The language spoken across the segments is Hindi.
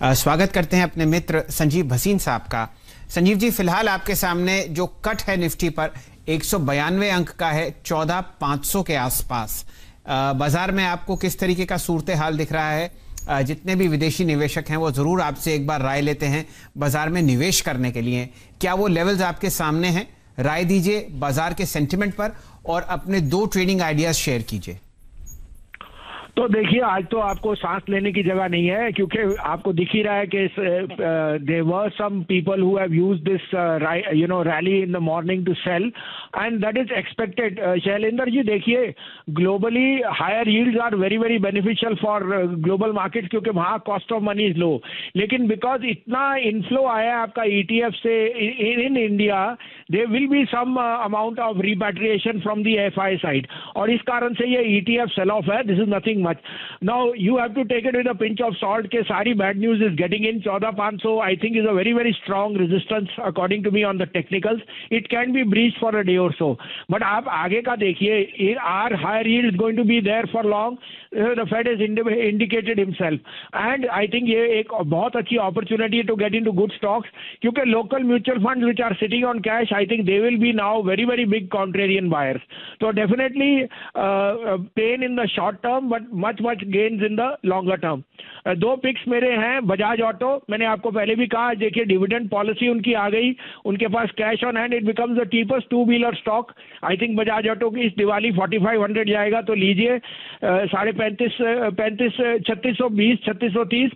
स्वागत करते हैं अपने मित्र संजीव भसीन साहब का। संजीव जी, फिलहाल आपके सामने जो कट है निफ्टी पर 192 अंक का है, 14,500 के आसपास। बाजार में आपको किस तरीके का सूरत हाल दिख रहा है? जितने भी विदेशी निवेशक हैं वो जरूर आपसे एक बार राय लेते हैं बाजार में निवेश करने के लिए। क्या वो लेवल्स आपके सामने हैं? राय दीजिए बाजार के सेंटिमेंट पर और अपने 2 ट्रेडिंग आइडियाज शेयर कीजिए। तो देखिए, आज तो आपको सांस लेने की जगह नहीं है, क्योंकि आपको दिख ही रहा है कि there were some people who have used this rally in the morning to sell and that is expected. Shailendra ji, देखिए, globally higher yields are very very beneficial for global market, क्योंकि वहाँ cost of money is low. लेकिन बिकॉज इतना इनफ्लो आया है आपका ईटीएफ से in India, there will be some amount of repatriation from the FI side, और इस कारण से ये ईटीएफ सेल ऑफ है। This is nothing much. Now you have to take it with a pinch of salt के सारी bad news is getting in. 14,500 I think is a very very strong resistance according to me on the technicals. It can be breached for a day or so. But आप आगे का देखिए, are higher yields going to be there for long? The Fed has indicated himself, and I think ये एक बहुत अच्छी opportunity to get into good stocks, क्योंकि local mutual funds which are sitting on cash, I think they will be now very very big contrarian buyers. So definitely pain in the short term, but much gains in the longer term. 2 pics मेरे हैं। बजाज ऑटो, मैंने आपको पहले भी कहा, देखिए डिविडेंड पॉलिसी उनकी आ गई, उनके पास cash on hand, it becomes the cheapest 2 wheeler stock. I think Bajaj Auto की इस दिवाली 4500 जाएगा, तो लीजिए। 35,35 3620 3630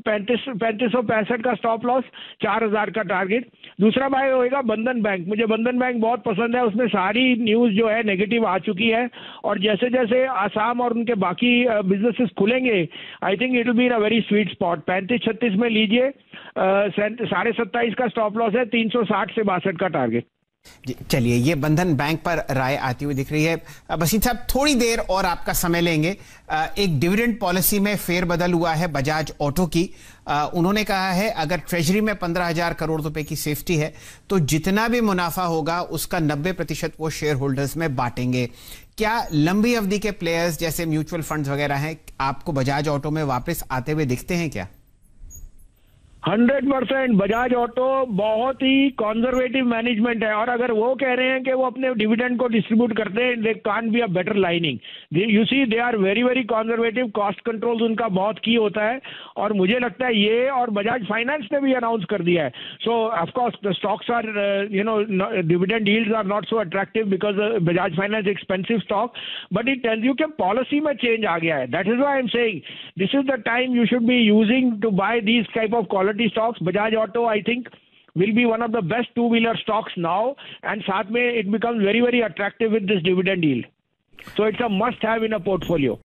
3565 का स्टॉप लॉस, 4000 का टारगेट। दूसरा बाय होएगा बंधन बैंक। मुझे बंधन बैंक बहुत पसंद है, उसमें सारी न्यूज जो है नेगेटिव आ चुकी है, और जैसे जैसे आसाम और उनके बाकी बिजनेसेस खुलेंगे, I think it will be in a very sweet spot. 35-36 में लीजिए। 27.5 का स्टॉप लॉस है, 360 से 62 का टारगेट। चलिए, ये बंधन बैंक पर राय आती हुई दिख रही है। बसीन साहब, थोड़ी देर और आपका समय लेंगे। एक डिविडेंड पॉलिसी में फेरबदल हुआ है बजाज ऑटो की। उन्होंने कहा है अगर ट्रेजरी में 15,000 करोड़ रुपए की सेफ्टी है तो जितना भी मुनाफा होगा उसका 90% वो शेयर होल्डर्स में बांटेंगे। क्या लंबी अवधि के प्लेयर्स जैसे म्यूचुअल फंड्स वगैरह हैं आपको बजाज ऑटो में वापस आते हुए दिखते हैं क्या? 100% बजाज ऑटो बहुत ही कंजर्वेटिव मैनेजमेंट है, और अगर वो कह रहे हैं कि वो अपने डिविडेंड को डिस्ट्रीब्यूट करते हैं, they can't be a better lining. You see, they are very very conservative. Cost control उनका बहुत की होता है, और मुझे लगता है ये, और बजाज फाइनेंस ने भी अनाउंस कर दिया है। So of course the stocks are dividend yields are not so attractive because Bajaj finance expensive stock, but it tells you कि पॉलिसी में चेंज आ गया है। That is why I am saying this is the time you should be using to buy these type of quality stocks. Bajaj Auto, I think, will be one of the best 2-wheeler stocks now, and साथ में it becomes very very attractive with this dividend yield. So it's a must have in a portfolio.